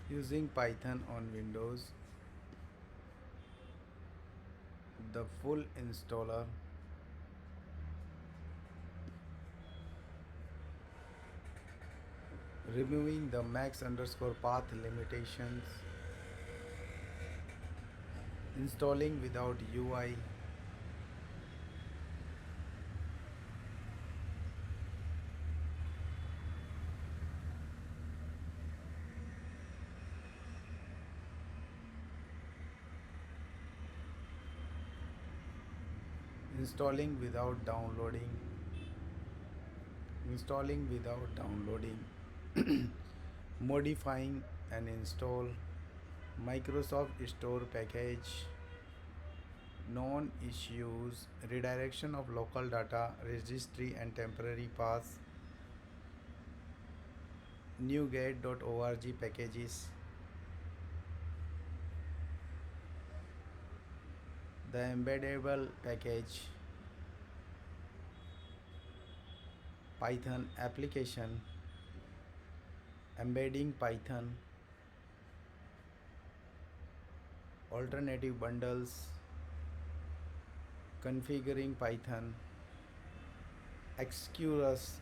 Using Python on Windows, the full installer, removing the max underscore path limitations, installing without UI, installing without downloading, installing without downloading, modifying and install, Microsoft Store package, non-issues, redirection of local data, registry and temporary paths, NuGet.org packages, the embeddable package, Python application, embedding Python, alternative bundles, configuring Python, Excursus,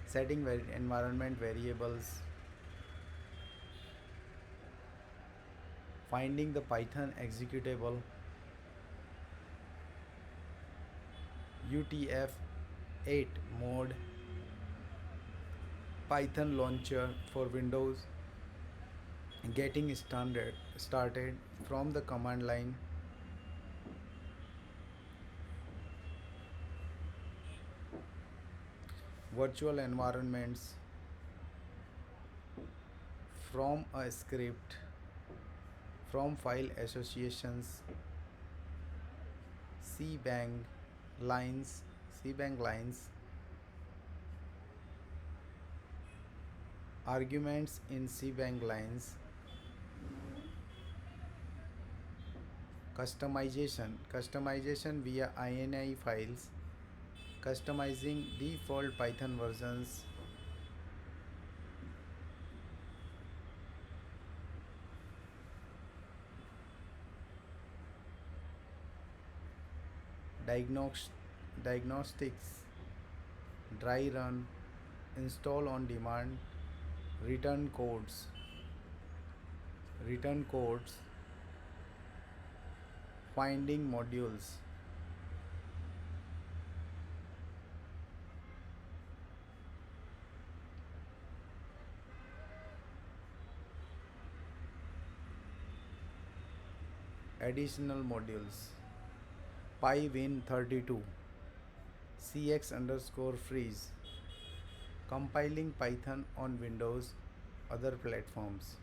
setting environment variables, finding the Python executable, UTF-8 mode, Python launcher for Windows, getting started from the command line, virtual environments from a script, from file associations, cbang lines, cbang lines, arguments in cbang lines, customization via ini files, customizing default Python versions, diagnostics, dry run, install on demand, return codes, finding modules, additional modules, PyWin32, cx underscore freeze, compiling Python on Windows, other platforms.